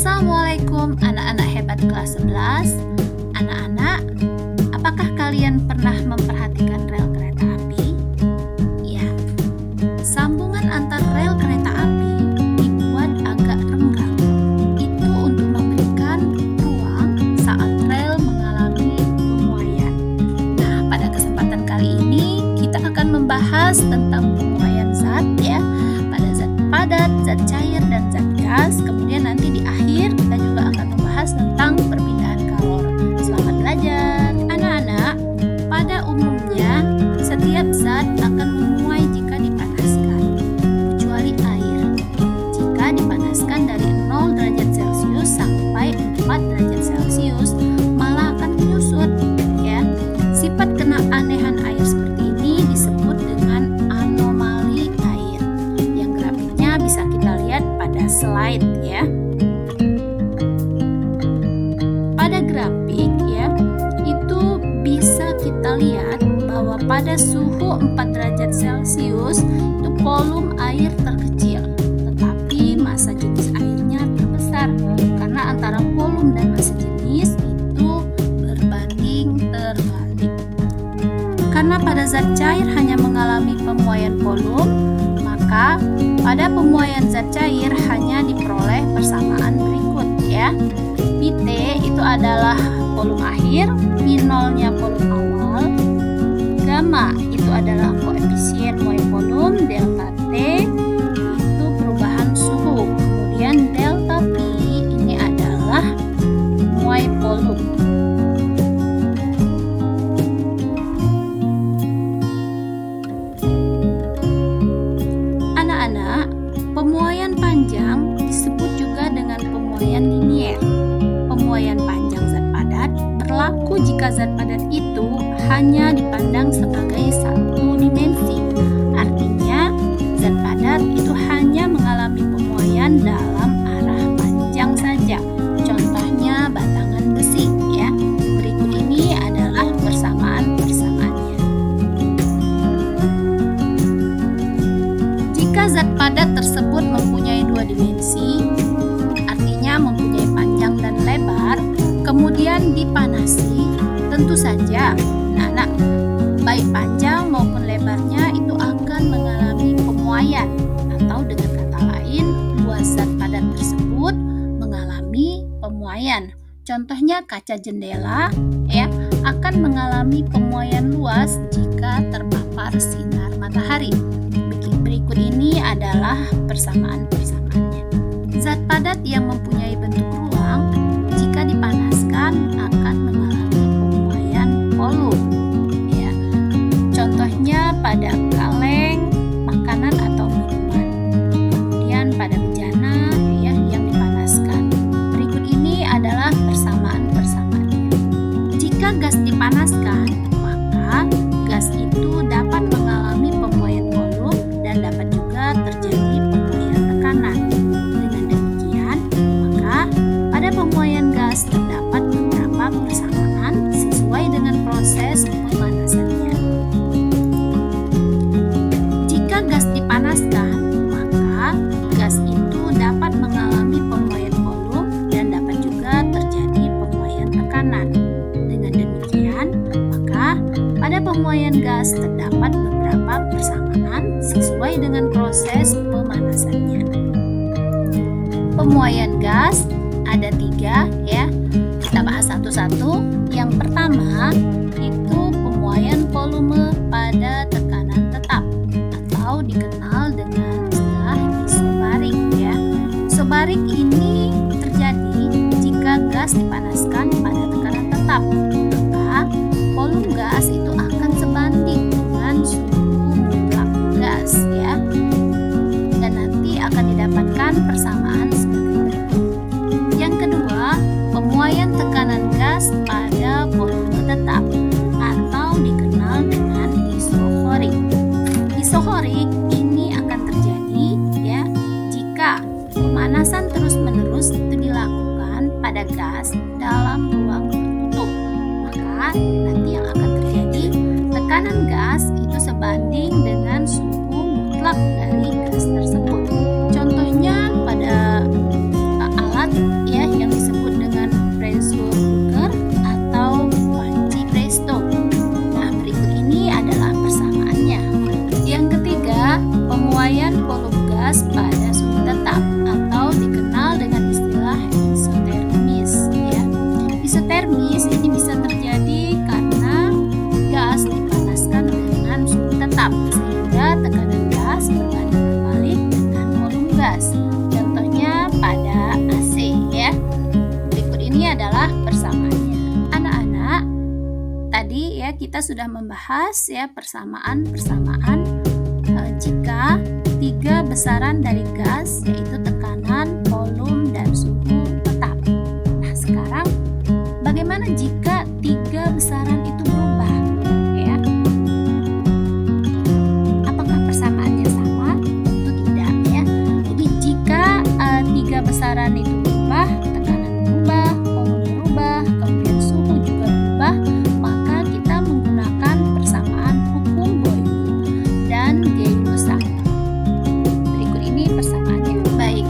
Assalamualaikum anak-anak hebat kelas 11. Anak-anak, apakah kalian pernah memperhatikan rel kereta api? Ya, sambungan antar rel kereta api dibuat agak renggang. Itu untuk memberikan ruang saat rel mengalami pemuaian. Nah, pada kesempatan kali ini kita akan membahas tentang pemuaian zat ya. Pada zat padat, zat cair, dan zat gas. Kemudian nanti di akhir kita juga akan membahas tentang perbedaan kalor. Selamat belajar. Anak-anak, pada umumnya setiap zat akan memuai jika dipanaskan, kecuali air. Jika dipanaskan dari 0 derajat Celcius sampai 4 derajat Celcius, malah akan menyusut ya. Sifat keanehan air seperti ini disebut dengan anomali air. Yang grafiknya bisa kita lihat pada slide ya. Pada grafik ya, itu bisa kita lihat bahwa pada suhu 4 derajat Celcius itu volume air terkecil, tetapi massa jenis airnya terbesar karena antara volume dan massa jenis itu berbanding terbalik. Karena pada zat cair hanya mengalami pemuaian volume, maka pada pemuaian zat cair hanya diperoleh persamaan berikut ya. Pt itu adalah volume akhir, P0-nya volume awal, gamma itu adalah koefisien muai volume, delta T itu perubahan suhu, kemudian delta P ini adalah muai volume. Anak-anak, pemuaian panjang disebut juga dengan pemuaian linier. Pemuaian panjang zat padat berlaku jika zat padat itu hanya dipandang sebagai satu dimensi. Artinya, zat padat itu hanya mengalami pemuaian dalam arah panjang saja. Contohnya batangan besi ya. Berikut ini adalah persamaan-persamaannya. Jika zat padat tersebut mempunyai dua dimensi, artinya mempunyai panjang dan lebar, kemudian dipanasi, tentu saja anak-anak, baik panjang maupun lebarnya itu akan mengalami pemuaian, atau dengan kata lain, luas zat padat tersebut mengalami pemuaian. Contohnya kaca jendela ya akan mengalami pemuaian luas jika terpapar sinar matahari. Berikut ini adalah persamaan-persamaannya. Zat padat yang mempunyai bentuk ruang jika dipanaskan akan mengalami pemuaian volume ya. Contohnya pada kaleng makanan atau minuman. Kemudian pada bejana ya yang dipanaskan. Berikut ini adalah persamaan-persamaannya. Jika gas dipanaskan, maka gas itu dapat mengalami pemuaian volume dan dapat juga terjadi pemuaian tekanan. Dengan demikian, maka pada pemuaian gas terdapat beberapa persamaan sesuai dengan proses pemanasannya. Jika gas dipanaskan, maka gas itu dapat mengalami pemuaian volume dan dapat juga terjadi pemuaian tekanan. Dengan demikian, maka pada pemuaian gas terdapat beberapa persamaan sesuai dengan proses pemanasannya. Pemuaian gas ada 3 ya. Kita bahas satu-satu. Yang pertama itu pemuaian volume pada tekanan tetap atau dikenal dengan istilah isobarik ya. Isobarik ini terjadi jika gas dipanaskan pada tekanan tetap, maka volume gas itu akan sebanding dengan suhu mutlak gas ya. Dan nanti akan didapatkan persamaan seperti itu. Yang kedua, pemuaian tekanan gas pada volume tetap atau dikenal dengan isohorik. Isohorik ini akan terjadi ya jika pemanasan terus-menerus itu dilakukan pada gas dalam ruang tertutup. Maka nanti yang akan terjadi tekanan gas itu sebanding dengan suhu mutlak dari gas tersebut. Contohnya pada alat ya kita sudah membahas ya persamaan jika 3 besaran dari gas, yaitu tekanan, volume, dan suhu tetap. Nah, sekarang bagaimana jika 3 besaran itu berubah? Ya. Apakah persamaannya sama? Tentu tidak ya. Jadi jika 3 besaran itu berubah, tekanan berubah, volume berubah, kemudian suhu juga berubah, maka kita menggunakan persamaan hukum Boyle dan Gay-Lussac. Berikut ini persamaannya. Baik,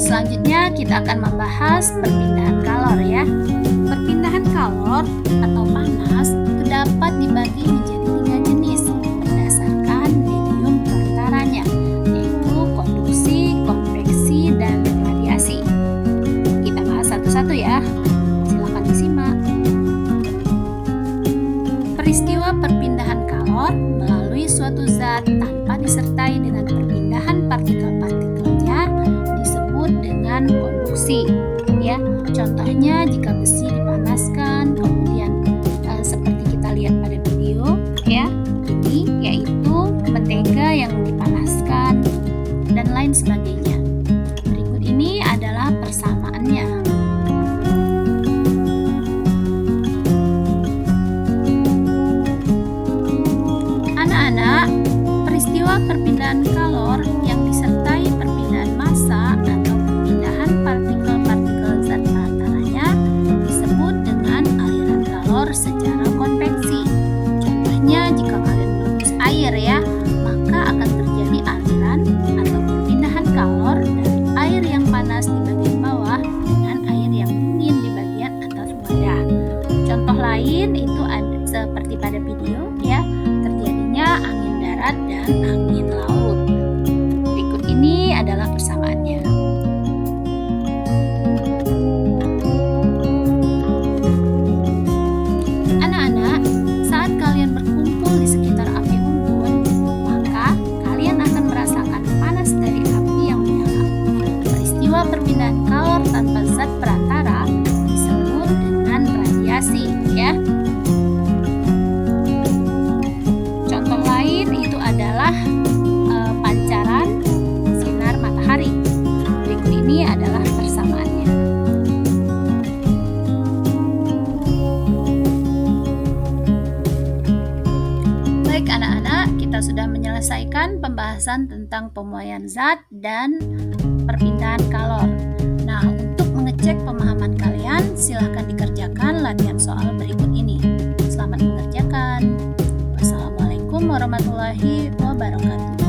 selanjutnya kita akan membahas perpindahan kalor ya. Perpindahan kalor atau panas itu dapat dibagi menjadi 3 jenis berdasarkan medium perantaranya, yaitu konduksi, konveksi, dan radiasi. Kita bahas satu-satu ya. Silakan disimak. Peristiwa perpindahan kalor melalui suatu zat tanpa disertai dengan perpindahan partikel-partikelnya disebut dengan konduksi. Ya, contohnya jika besi dipanaskan, kemudian seperti kita lihat pada video, ya, ini yaitu mentega yang dipanaskan dan lain sebagainya. Berikut ini adalah persamaannya. Anak-anak, peristiwa perpindahan kalor yang disertai perpindahan massa atau perpindahan partikel-partikel zat perantaranya disebut dengan aliran kalor secara konveksi. Contohnya jika kalian merebus air ya, maka akan terjadi aliran atau perpindahan kalor dari air yang panas di bagian bawah dengan air yang dingin di bagian atas wadah. Contoh lain itu ada seperti pada video ya, terjadinya angin darat dan angin laut. Berikut ini adalah persamaannya. Anak-anak, saat kalian berkumpul di sekitar api unggun, maka kalian akan merasakan panas dari api yang menyala. Peristiwa perpindahan kalor tanpa zat perantara disebut dengan radiasi, ya. Contoh lain itu adalah pancaran sinar matahari. Berikut ini adalah persamaannya. Baik anak-anak, kita sudah menyelesaikan pembahasan tentang pemuaian zat dan perpindahan kalor. Nah, untuk mengecek pemahaman kalian, silahkan dikerjakan latihan soal berikut ini. Selamat mengerjakan. Wassalamualaikum warahmatullahi wabarakatuh.